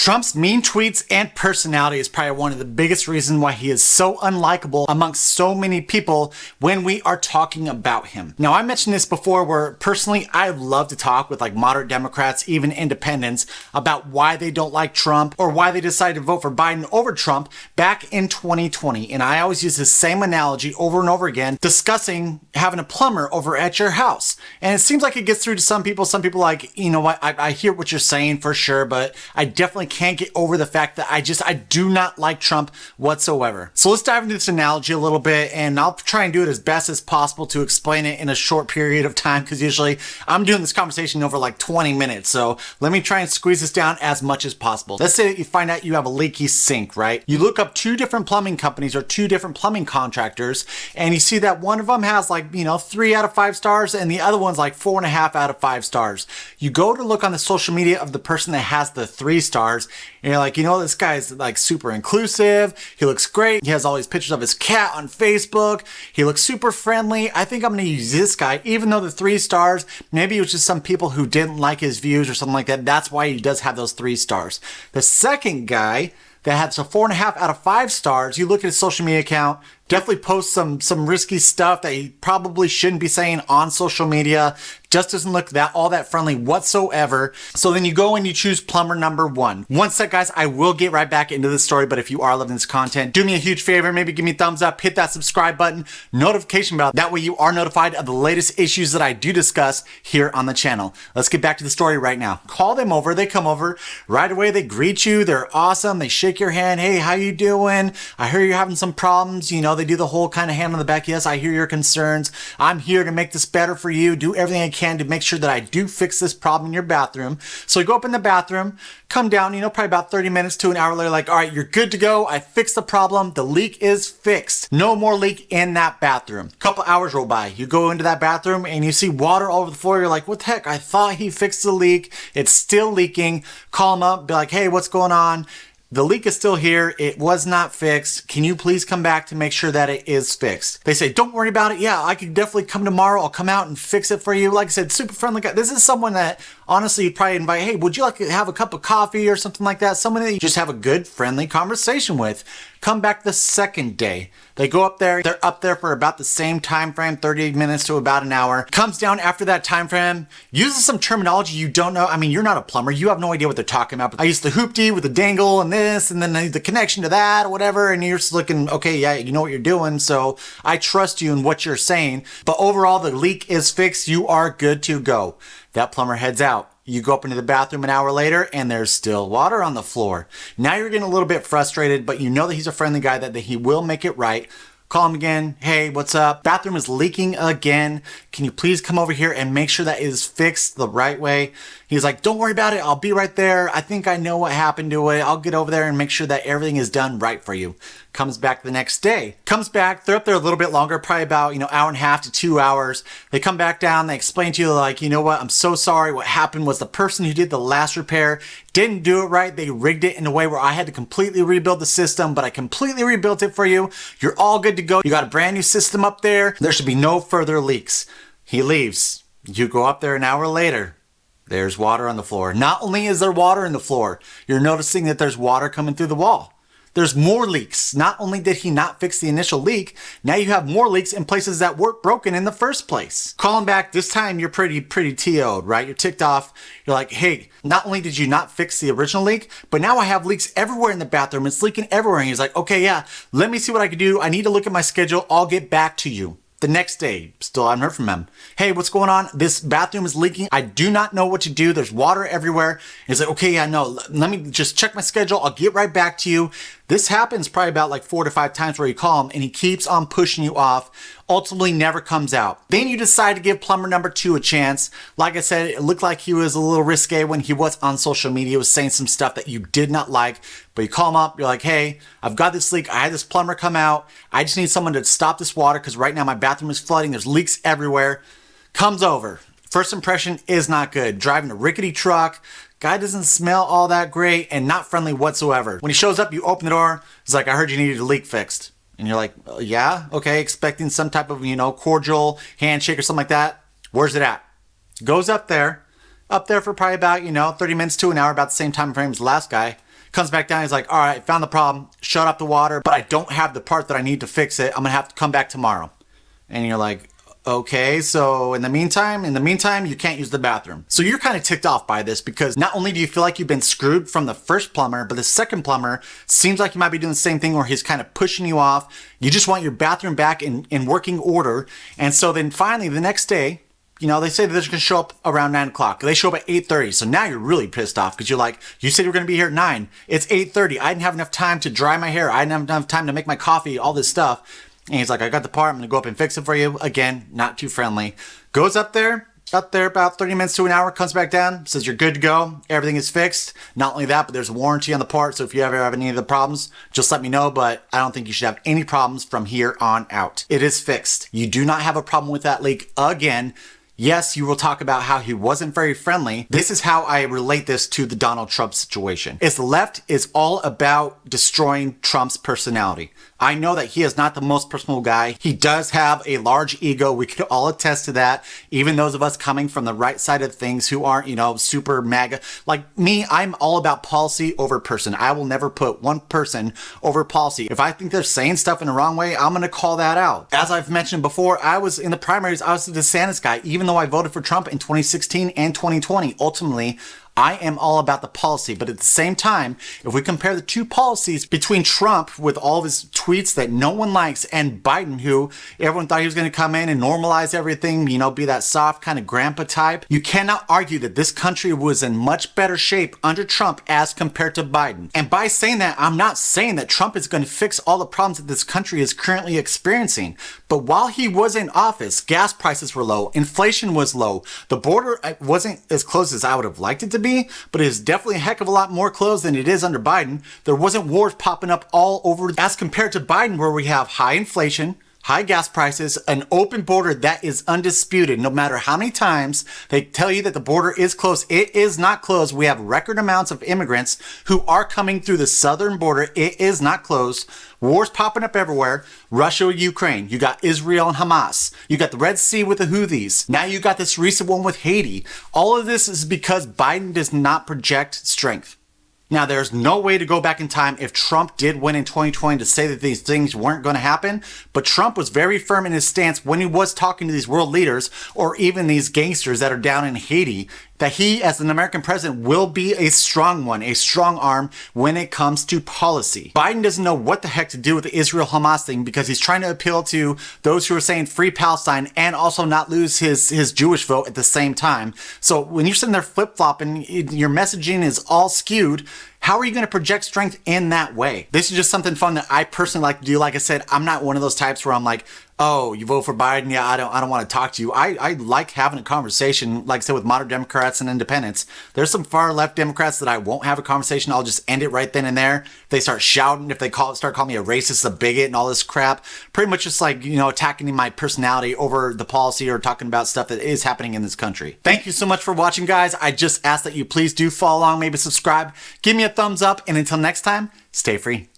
Trump's mean tweets and personality is probably one of the biggest reasons why he is so unlikable amongst so many people when we are talking about him. Now, I mentioned this before where personally I love to talk with like moderate Democrats, even independents, about why they don't like Trump or why they decided to vote for Biden over Trump back in 2020. And I always use the same analogy over and over again, discussing having a plumber over at your house. And it seems like it gets through to some people. Some people like, you know what, I hear what you're saying for sure, but I definitely can't get over the fact that I do not like Trump whatsoever. So let's dive into this analogy a little bit, and I'll try and do it as best as possible to explain it in a short period of time, because usually I'm doing this conversation over like 20 minutes. So let me try and squeeze this down as much as possible. Let's say that you find out you have a leaky sink, right? You look up two different plumbing companies or two different plumbing contractors, and you see that one of them has like, 3 out of 5 stars, and the other one's like 4.5 out of 5 stars. You go to look on the social media of the person that has the 3 stars, and you're like, this guy's like super inclusive. He looks great. He has all these pictures of his cat on Facebook. He looks super friendly. I think I'm going to use this guy, even though the 3 stars, maybe it was just some people who didn't like his views or something like that. That's why he does have those 3 stars. The second guy that had some 4.5 out of 5 stars, you look at his social media account, definitely posts some risky stuff that he probably shouldn't be saying on social media. Just doesn't look all that friendly whatsoever. So then you go and you choose plumber number 1. One sec, guys, I will get right back into the story, but if you are loving this content, do me a huge favor, maybe give me a thumbs up, hit that subscribe button, notification bell. That way you are notified of the latest issues that I do discuss here on the channel. Let's get back to the story right now. Call them over, they come over, right away they greet you, they're awesome, they shake your hand, hey, how you doing? I hear you're having some problems, they do the whole kind of hand on the back, yes, I hear your concerns, I'm here to make this better for you, do everything I can to make sure that I do fix this problem in your bathroom. So you go up in the bathroom, come down, probably about 30 minutes to an hour later, like, all right, you're good to go. I fixed the problem. The leak is fixed. No more leak in that bathroom. Couple hours roll by. You go into that bathroom and you see water all over the floor. You're like, what the heck? I thought he fixed the leak. It's still leaking. Call him up, be like, hey, what's going on? The leak is still here. It was not fixed. Can you please come back to make sure that it is fixed? They say, don't worry about it. Yeah, I could definitely come tomorrow. I'll come out and fix it for you. Like I said, super friendly guy. This is someone that honestly you'd probably invite, hey, would you like to have a cup of coffee or something like that? Someone that you just have a good, friendly conversation with. Come back the second day. They go up there. They're up there for about the same time frame, 30 minutes to about an hour. Comes down after that time frame, uses some terminology you don't know. I mean, you're not a plumber. You have no idea what they're talking about. I used the hoopty with the dangle and this, and then the connection to that or whatever. And you're just looking, okay, yeah, you know what you're doing. So I trust you in what you're saying. But overall, the leak is fixed. You are good to go. That plumber heads out. You go up into the bathroom an hour later and there's still water on the floor. Now you're getting a little bit frustrated, but you know that he's a friendly guy, that he will make it right. Call him again. Hey, what's up? Bathroom is leaking again. Can you please come over here and make sure that it is fixed the right way? He's like, don't worry about it. I'll be right there. I think I know what happened to it. I'll get over there and make sure that everything is done right for you. Comes back the next day. Comes back. They're up there a little bit longer, probably about, hour and a half to 2 hours. They come back down. They explain to you like, you know what? I'm so sorry. What happened was the person who did the last repair didn't do it right. They rigged it in a way where I had to completely rebuild the system, but I completely rebuilt it for you. You're all good to go. You got a brand new system up there. There should be no further leaks. He leaves. You go up there an hour later. There's water on the floor. Not only is there water in the floor, you're noticing that there's water coming through the wall. There's more leaks. Not only did he not fix the initial leak, now you have more leaks in places that weren't broken in the first place. Call him back. This time you're pretty TO'd, right? You're ticked off. You're like, hey, not only did you not fix the original leak, but now I have leaks everywhere in the bathroom. It's leaking everywhere. And he's like, okay, yeah, let me see what I can do. I need to look at my schedule. I'll get back to you. The next day, still haven't heard from him. Hey, what's going on? This bathroom is leaking. I do not know what to do. There's water everywhere. And he's like, okay, yeah, no, let me just check my schedule. I'll get right back to you. This happens probably about like 4 to 5 times where you call him and he keeps on pushing you off, ultimately never comes out. Then you decide to give plumber number 2 a chance. Like I said, it looked like he was a little risque when he was on social media, was saying some stuff that you did not like, but you call him up, you're like, hey, I've got this leak. I had this plumber come out. I just need someone to stop this water because right now my bathroom is flooding. There's leaks everywhere. Comes over. First impression is not good. Driving a rickety truck. Guy doesn't smell all that great and not friendly whatsoever. When he shows up, you open the door. He's like, I heard you needed a leak fixed. And you're like, yeah, okay, expecting some type of, cordial handshake or something like that. Where's it at? Goes up there for probably about, 30 minutes to an hour, about the same time frame as the last guy. Comes back down, he's like, all right, found the problem, shut off the water, but I don't have the part that I need to fix it. I'm gonna have to come back tomorrow. And you're like, okay, so in the meantime, you can't use the bathroom. So you're kind of ticked off by this because not only do you feel like you've been screwed from the first plumber, but the second plumber seems like he might be doing the same thing where he's kind of pushing you off. You just want your bathroom back in working order. And so then finally the next day, you know, they say that they're going to show up around 9 o'clock. They show up at 8:30. So now you're really pissed off because you're like, you said you were going to be here at 9. It's 8:30. I didn't have enough time to dry my hair. I didn't have enough time to make my coffee, all this stuff. And he's like, I got the part. I'm going to go up and fix it for you. Again, not too friendly. Goes up there about 30 minutes to an hour, comes back down, says you're good to go. Everything is fixed. Not only that, but there's a warranty on the part. So if you ever have any of the problems, just let me know. But I don't think you should have any problems from here on out. It is fixed. You do not have a problem with that leak again. Yes, you will talk about how he wasn't very friendly. This is how I relate this to the Donald Trump situation. Is the left is all about destroying Trump's personality. I know that he is not the most personal guy. He does have a large ego. We could all attest to that. Even those of us coming from the right side of things who aren't, you know, super MAGA. Like me, I'm all about policy over person. I will never put one person over policy. If I think they're saying stuff in the wrong way, I'm going to call that out. As I've mentioned before, I was in the primaries, I was the DeSantis guy, even though I voted for Trump in 2016 and 2020. Ultimately, I am all about the policy, but at the same time, if we compare the two policies between Trump with all of his tweets that no one likes and Biden, who everyone thought he was going to come in and normalize everything, you know, be that soft kind of grandpa type, you cannot argue that this country was in much better shape under Trump as compared to Biden. And by saying that, I'm not saying that Trump is going to fix all the problems that this country is currently experiencing. But while he was in office, gas prices were low, inflation was low, the border wasn't as close as I would have liked it to be, but it is definitely a heck of a lot more closed than it is under Biden. There wasn't wars popping up all over as compared to Biden, where we have high inflation, high gas prices, an open border that is undisputed. No matter how many times they tell you that the border is closed, it is not closed. We have record amounts of immigrants who are coming through the southern border. It is not closed. Wars popping up everywhere. Russia, Ukraine. You got Israel and Hamas. You got the Red Sea with the Houthis. Now you got this recent one with Haiti. All of this is because Biden does not project strength. Now, there's no way to go back in time if Trump did win in 2020 to say that these things weren't going to happen. But Trump was very firm in his stance when he was talking to these world leaders or even these gangsters that are down in Haiti, that he, as an American president, will be a strong one, a strong arm when it comes to policy. Biden doesn't know what the heck to do with the Israel-Hamas thing because he's trying to appeal to those who are saying free Palestine and also not lose his Jewish vote at the same time. So when you're sitting there flip-flopping, your messaging is all skewed. How are you going to project strength in that way? This is just something fun that I personally like to do. Like I said, I'm not one of those types where I'm like, oh, you vote for Biden? Yeah, I don't want to talk to you. I like having a conversation, like I said, with moderate Democrats and independents. There's some far left Democrats that I won't have a conversation. I'll just end it right then and there. If they start shouting, if they start calling me a racist, a bigot, and all this crap, pretty much just like, you know, attacking my personality over the policy or talking about stuff that is happening in this country. Thank you so much for watching, guys. I just ask that you please do follow along, maybe subscribe, give me a thumbs up, and until next time, stay free.